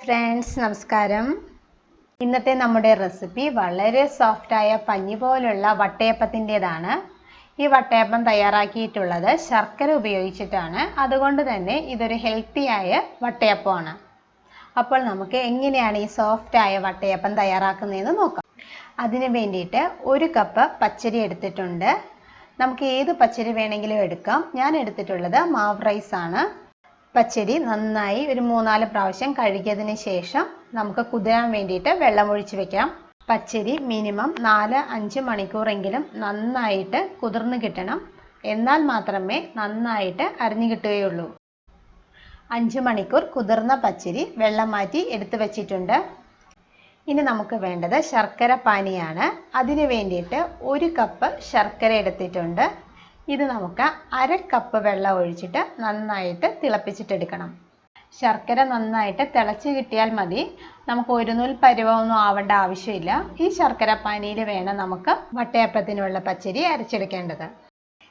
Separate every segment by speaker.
Speaker 1: Friends, നമസ്കാരം. ഇന്നത്തെ നമ്മുടെ റെസിപ്പി വളരെ സോഫ്റ്റായ പഞ്ഞി പോലുള്ള വട്ടയപ്പത്തിൻ്റെതാണ്. ഈ വട്ടയപ്പം തയ്യാറാക്കിയിട്ടുള്ളത് ശർക്കര ഉപയോഗിച്ചിട്ടാണ്. അതുകൊണ്ട് തന്നെ ഇതൊരു ഹെൽത്തിയായ വട്ടയപ്പമാണ്. അപ്പോൾ നമുക്ക് എങ്ങനെയാണ് ഈ സോഫ്റ്റായ വട്ടയപ്പം തയ്യാറാക്കുന്നതെന്ന് നോക്കാം. അതിന് വേണ്ടിയിട്ട് 1 കപ്പ് പച്ചരി എടുത്തിട്ടുണ്ട്. നമുക്ക് ഏത് പച്ചരി വേണമെങ്കിലും എടുക്കാം. ഞാൻ എടുത്തിട്ടുള്ളത് മാവ് റൈസ് ആണ്. പച്ചരി നന്നായി ഒരു 3-4 പ്രാവശ്യം കഴുകിയതിന് ശേഷം നമുക്ക് കുതിരാൻ വേണ്ടിയിട്ട് വെള്ളം ഒഴിച്ച് വെക്കാം. പച്ചരി മിനിമം 4-5 മണിക്കൂറെങ്കിലും നന്നായിട്ട് കുതിർന്ന് കിട്ടണം. എന്നാൽ മാത്രമേ നന്നായിട്ട് അരിഞ്ഞു കിട്ടുകയുള്ളൂ. 5 മണിക്കൂർ കുതിർന്ന പച്ചരി വെള്ളം മാറ്റി എടുത്തു വെച്ചിട്ടുണ്ട്. ഇനി നമുക്ക് വേണ്ടത് ശർക്കര പാനിയാണ്. അതിന് വേണ്ടിയിട്ട് 1 കപ്പ് ശർക്കര എടുത്തിട്ടുണ്ട്. ഇത് നമുക്ക് 1/2 കപ്പ് വെള്ളം ഒഴിച്ചിട്ട് നന്നായിട്ട് തിളപ്പിച്ചിട്ടെടുക്കണം. ശർക്കര നന്നായിട്ട് തിളച്ച് കിട്ടിയാൽ മതി. നമുക്ക് ഒരു നൂൽ പരുവമൊന്നും ആവേണ്ട ആവശ്യമില്ല. ഈ ശർക്കര പാനിയിൽ വേണം നമുക്ക് വട്ടയപ്പത്തിനുള്ള പച്ചരി അരച്ചെടുക്കേണ്ടത്.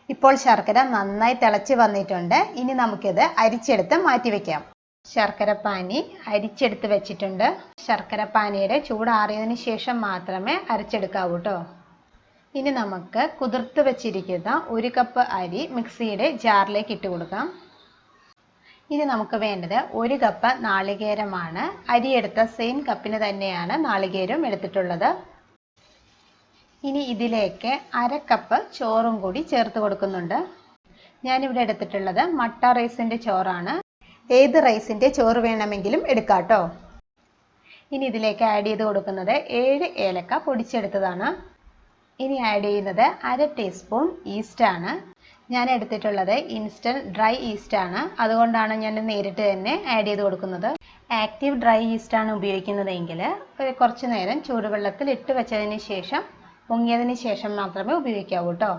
Speaker 1: ഇപ്പോൾ ശർക്കര നന്നായി തിളച്ച് വന്നിട്ടുണ്ട്. ഇനി നമുക്കിത് അരിച്ചെടുത്ത് മാറ്റി വെക്കാം. ശർക്കര പാനി അരിച്ചെടുത്ത് വെച്ചിട്ടുണ്ട്. ശർക്കര പാനിയുടെ ചൂടാറിയതിന് ശേഷം മാത്രമേ അരച്ചെടുക്കാവൂ കേട്ടോ. ഇനി നമുക്ക് കുതിർത്ത് വെച്ചിരിക്കുന്ന 1 കപ്പ് അരി മിക്സിയുടെ ജാറിലേക്ക് ഇട്ട് കൊടുക്കാം. ഇനി നമുക്ക് വേണ്ടത് 1 കപ്പ് നാളികേരമാണ്. അരി എടുത്ത സെയിം കപ്പിന് തന്നെയാണ് നാളികേരം എടുത്തിട്ടുള്ളത്. ഇനി ഇതിലേക്ക് 1/2 കപ്പ് ചോറും കൂടി ചേർത്ത് കൊടുക്കുന്നുണ്ട്. ഞാനിവിടെ എടുത്തിട്ടുള്ളത് മട്ട റൈസിൻ്റെ ചോറാണ്. ഏത് റൈസിൻ്റെ ചോറ് വേണമെങ്കിലും എടുക്കാം കേട്ടോ. ഇനി ഇതിലേക്ക് ആഡ് ചെയ്ത് കൊടുക്കുന്നത് 7 ഏലക്ക പൊടിച്ചെടുത്തതാണ്. ഇനി ആഡ് ചെയ്യുന്നത് 1/2 ടീസ്പൂൺ ഈസ്റ്റ് ആണ്. ഞാൻ എടുത്തിട്ടുള്ളത് ഇൻസ്റ്റൻറ്റ് ഡ്രൈ ഈസ്റ്റ് ആണ്. അതുകൊണ്ടാണ് ഞാൻ നേരിട്ട് തന്നെ ആഡ് ചെയ്ത് കൊടുക്കുന്നത്. ആക്റ്റീവ് ഡ്രൈ ഈസ്റ്റ് ആണ് ഉപയോഗിക്കുന്നതെങ്കിൽ കുറച്ച് നേരം ചൂടുവെള്ളത്തിൽ ഇട്ട് വെച്ചതിന് ശേഷം പൊങ്ങിയതിന് ശേഷം മാത്രമേ ഉപയോഗിക്കാവൂ കേട്ടോ.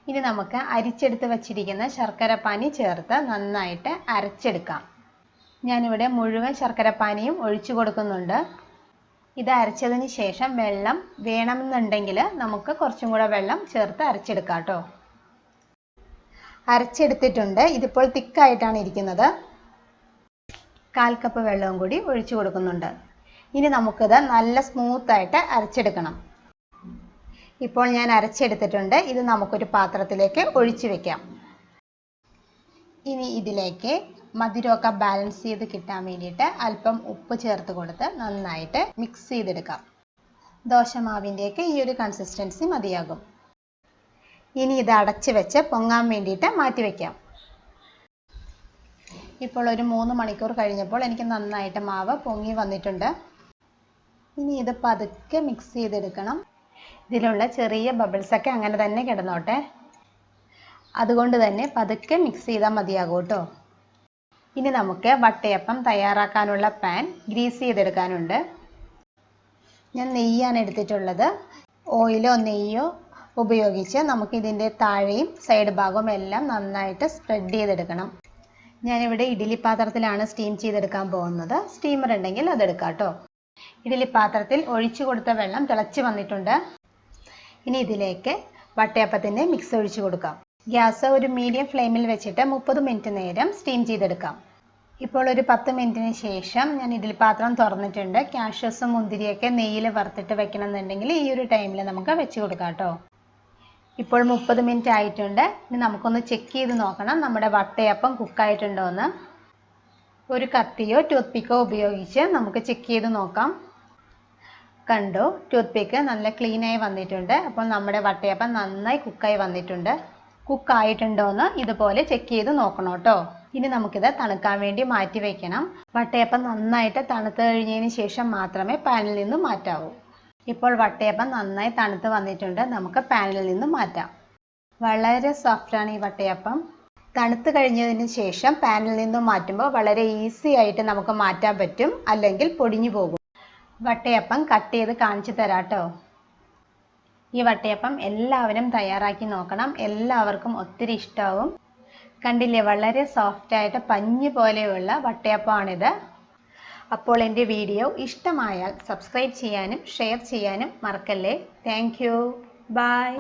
Speaker 1: ഇനി നമുക്ക് അരിച്ചെടുത്ത് വച്ചിരിക്കുന്ന ശർക്കര പാനി ചേർത്ത് നന്നായിട്ട് അരച്ചെടുക്കാം. ഞാനിവിടെ മുഴുവൻ ശർക്കര പാനിയും ഒഴിച്ചു കൊടുക്കുന്നുണ്ട്. ഇത് അരച്ചതിന് ശേഷം വെള്ളം വേണമെന്നുണ്ടെങ്കിൽ നമുക്ക് കുറച്ചും കൂടെ വെള്ളം ചേർത്ത് അരച്ചെടുക്കാം കേട്ടോ. അരച്ചെടുത്തിട്ടുണ്ട്. ഇതിപ്പോൾ തിക്കായിട്ടാണ് ഇരിക്കുന്നത്. 1/4 കപ്പ് വെള്ളവും കൂടി ഒഴിച്ചു കൊടുക്കുന്നുണ്ട്. ഇനി നമുക്കിത് നല്ല സ്മൂത്തായിട്ട് അരച്ചെടുക്കണം. ഇപ്പോൾ ഞാൻ അരച്ചെടുത്തിട്ടുണ്ട്. ഇത് നമുക്കൊരു പാത്രത്തിലേക്ക് ഒഴിച്ചു വെക്കാം. ഇനി ഇതിലേക്ക് മധുരമൊക്കെ ബാലൻസ് ചെയ്ത് കിട്ടാൻ വേണ്ടിയിട്ട് അല്പം ഉപ്പ് ചേർത്ത് കൊടുത്ത് നന്നായിട്ട് മിക്സ് ചെയ്തെടുക്കാം. ദോശമാവിൻ്റെയൊക്കെ ഈ ഒരു കൺസിസ്റ്റൻസി മതിയാകും. ഇനി ഇത് അടച്ച് വെച്ച് പൊങ്ങാൻ വേണ്ടിയിട്ട് മാറ്റി വയ്ക്കാം. ഇപ്പോൾ ഒരു 3 മണിക്കൂർ കഴിഞ്ഞപ്പോൾ എനിക്ക് നന്നായിട്ട് മാവ് പൊങ്ങി വന്നിട്ടുണ്ട്. ഇനി ഇത് പതുക്കെ മിക്സ് ചെയ്തെടുക്കണം. ഇതിലുള്ള ചെറിയ ബബിൾസൊക്കെ അങ്ങനെ തന്നെ കിടന്നോട്ടെ. അതുകൊണ്ട് തന്നെ പതുക്കെ മിക്സ് ചെയ്താൽ മതിയാകും കേട്ടോ. ഇനി നമുക്ക് വട്ടയപ്പം തയ്യാറാക്കാനുള്ള പാൻ ഗ്രീസ് ചെയ്തെടുക്കാനുണ്ട്. ഞാൻ നെയ്യാണ് എടുത്തിട്ടുള്ളത്. ഓയിലോ നെയ്യോ ഉപയോഗിച്ച് നമുക്കിതിൻ്റെ താഴെയും സൈഡ് ഭാഗവും എല്ലാം നന്നായിട്ട് സ്പ്രെഡ് ചെയ്തെടുക്കണം. ഞാനിവിടെ ഇഡ്ഡലി പാത്രത്തിലാണ് സ്റ്റീം ചെയ്തെടുക്കാൻ പോകുന്നത്. സ്റ്റീമർ ഉണ്ടെങ്കിൽ അതെടുക്കാം കേട്ടോ. ഇഡ്ഡലി പാത്രത്തിൽ ഒഴിച്ചു കൊടുത്ത വെള്ളം തിളച്ച് വന്നിട്ടുണ്ട്. ഇനി ഇതിലേക്ക് വട്ടയപ്പത്തിൻ്റെ മിക്സ് ഒഴിച്ചു കൊടുക്കാം. ഗ്യാസ് ഒരു മീഡിയം ഫ്ലെയിമിൽ വെച്ചിട്ട് 30 മിനിറ്റ് നേരം സ്റ്റീം ചെയ്തെടുക്കാം. ഇപ്പോൾ ഒരു 10 മിനിറ്റിന് ശേഷം ഞാൻ ഇഡ്ഡലി പാത്രം തുറന്നിട്ടുണ്ട്. കാഷ്യൂസും മുന്തിരിയൊക്കെ നെയ്യിൽ വറുത്തിട്ട് വെക്കണമെന്നുണ്ടെങ്കിൽ ഈ ഒരു ടൈമിൽ നമുക്ക് വെച്ച് കൊടുക്കാം കേട്ടോ. ഇപ്പോൾ 30 മിനിറ്റ് ആയിട്ടുണ്ട്. ഇനി നമുക്കൊന്ന് ചെക്ക് ചെയ്ത് നോക്കണം നമ്മുടെ വട്ടയപ്പം കുക്കായിട്ടുണ്ടോ എന്ന്. ഒരു കത്തിയോ ടൂത്ത് പിക്കോ ഉപയോഗിച്ച് നമുക്ക് ചെക്ക് ചെയ്ത് നോക്കാം. കണ്ടോ, ടൂത്ത് പിക്ക് നല്ല ക്ലീനായി വന്നിട്ടുണ്ട്. അപ്പോൾ നമ്മുടെ വട്ടയപ്പം നന്നായി കുക്കായി വന്നിട്ടുണ്ട്. കുക്കായിട്ടുണ്ടോ എന്ന് ഇതുപോലെ ചെക്ക് ചെയ്ത് നോക്കണം കേട്ടോ. ഇനി നമുക്കിത് തണുക്കാൻ വേണ്ടി മാറ്റി വയ്ക്കണം. വട്ടയപ്പം നന്നായിട്ട് തണുത്ത് കഴിഞ്ഞതിന് ശേഷം മാത്രമേ പാനിൽ നിന്ന് മാറ്റാവൂ. ഇപ്പോൾ വട്ടയപ്പം നന്നായി തണുത്ത് വന്നിട്ടുണ്ട്. നമുക്ക് പാനിൽ നിന്ന് മാറ്റാം. വളരെ സോഫ്റ്റാണ് ഈ വട്ടയപ്പം. തണുത്ത് കഴിഞ്ഞതിന് ശേഷം പാനിൽ നിന്ന് മാറ്റുമ്പോൾ വളരെ ഈസി ആയിട്ട് നമുക്ക് മാറ്റാൻ പറ്റും. അല്ലെങ്കിൽ പൊടിഞ്ഞു പോകും. വട്ടയപ്പം കട്ട് ചെയ്ത് കാണിച്ചു തരാം കേട്ടോ. ഈ വട്ടയപ്പം എല്ലാവരും തയ്യാറാക്കി നോക്കണം. എല്ലാവർക്കും ഒത്തിരി ഇഷ്ടമാവും. കണ്ടില്ലേ, വളരെ സോഫ്റ്റായിട്ട് പഞ്ഞി പോലെയുള്ള വട്ടയപ്പമാണിത്. അപ്പോൾ എൻ്റെ വീഡിയോ ഇഷ്ടമായാൽ സബ്സ്ക്രൈബ് ചെയ്യാനും ഷെയർ ചെയ്യാനും മറക്കല്ലേ. Thank you. ബൈ.